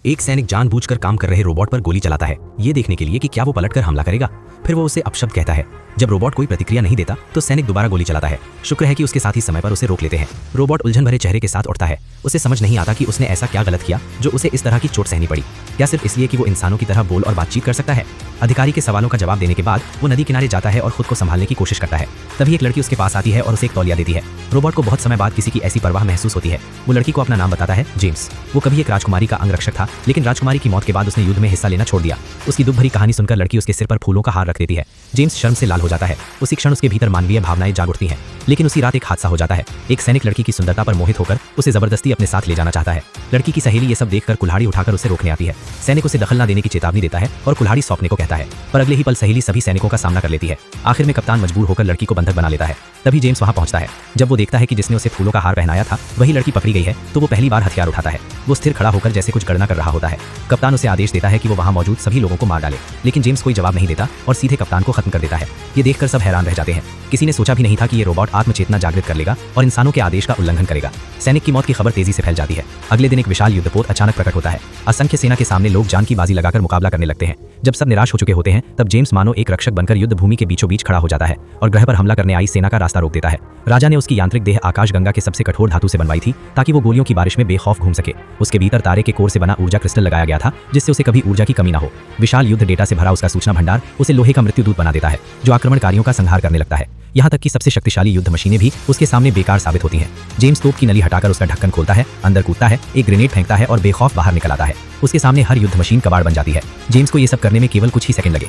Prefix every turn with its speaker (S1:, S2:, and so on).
S1: एक सैनिक जानबूझकर काम कर रहे रोबोट पर गोली चलाता है, ये देखने के लिए कि क्या वो पलटकर हमला करेगा। फिर वो उसे अपशब्द कहता है। जब रोबोट कोई प्रतिक्रिया नहीं देता तो सैनिक दोबारा गोली चलाता है। शुक्र है कि उसके साथी समय पर उसे रोक लेते हैं। रोबोट उलझन भरे चेहरे के साथ उठता है। उसे समझ नहीं आता कि उसने ऐसा क्या गलत किया जो उसे इस तरह की चोट सहनी पड़ी। क्या सिर्फ इसलिए कि वो इंसानों की तरह बोल और बातचीत कर सकता है? अधिकारी के सवालों का जवाब देने के बाद वो नदी किनारे जाता है और खुद को संभालने की कोशिश करता है। तभी एक लड़की उसके पास आती है और उसे एक तौलिया देती है। रोबोट को बहुत समय बाद किसी की ऐसी परवाह महसूस होती है। वो लड़की को अपना नाम बताता है, जेम्स। वो कभी एक राजकुमारी का अंगरक्षक था, लेकिन राजकुमारी की मौत के बाद उसने युद्ध में हिस्सा लेना छोड़ दिया। उसकी दुख भरी कहानी सुनकर लड़की उसके सिर पर फूलों का हार रख देती है। जेम्स शर्म से लाल हो जाता है। उसी क्षण उसके भीतर मानवीय भावनाएं जाग उठती हैं। लेकिन उसी रात एक हादसा हो जाता है। एक सैनिक लड़की की सुंदरता पर मोहित होकर उसे जबरदस्ती अपने साथ ले जाना चाहता है। लड़की की सहेली ये सब देखकर कुल्हाड़ी उठाकर उसे रोकने आती है। सैनिक उसे दखल न देने की चेतावनी देता है और कुल्हाड़ी सौंपने को कहता है, पर अगले ही पल सहेली सभी सैनिकों का सामना कर लेती है। आखिर में कप्तान मजबूर होकर लड़की को बंधक बना लेता है। तभी जेम्स वहां पहुंचता है। जब वो देखता है कि जिसने उसे फूलों का हार पहनाया था वही लड़की पकड़ी गई है, तो वो पहली बार हथियार उठाता है। वो स्थिर खड़ा होकर जैसे कुछ गणना कर रहा होता है। कप्तान उसे आदेश देता है कि वो वहां मौजूद सभी लोगों को मार डाले, लेकिन जेम्स कोई जवाब नहीं देता और सीधे कप्तान को खत्म कर देता है। ये देखकर सब हैरान रह जाते हैं। किसी ने सोचा भी नहीं था कि ये रोबोट आत्मचेतना जागृत कर लेगा और इंसानों के आदेश का उल्लंघन करेगा। सैनिक की मौत की खबर तेजी से फैल जाती है। अगले दिन एक विशाल युद्धपोत अचानक प्रकट होता है। असंख्य सेना के सामने लोग जान की बाजी लगाकर मुकाबला करने लगते हैं। जब सब निराश हो चुके होते हैं तब जेम्स मानो एक रक्षक बनकर युद्ध भूमि के बीचों बीच खड़ा हो जाता है और ग्रह पर हमला करने आई सेना का रास्ता रोक देता है। राजा ने उसकी यांत्रिक देह आकाशगंगा के सबसे कठोर धातु से बनवाई थी ताकि वो गोलियों की बारिश में बेखौफ घूम सके। उसके भीतर तारे के कोर से बना ऊर्जा क्रिस्टल लगाया गया था जिससे उसे कभी ऊर्जा की कमी न हो। विशाल युद्ध डेटा से भरा उसका सूचना भंडार उसे लोहे का मृत्युदूत बना देता है जो आक्रमणकारियों का संहार करने लगता है। यहाँ तक कि सबसे शक्तिशाली युद्ध मशीनें भी उसके सामने बेकार साबित होती हैं। जेम्स तोप की नली हटाकर उसका ढक्कन खोलता है, अंदर कूदता है, एक ग्रेनेड फेंकता है और बेखौफ बाहर निकल आता है। उसके सामने हर युद्ध मशीन कबाड़ बन जाती है। जेम्स को ये सब करने में केवल कुछ ही सेकंड लगे।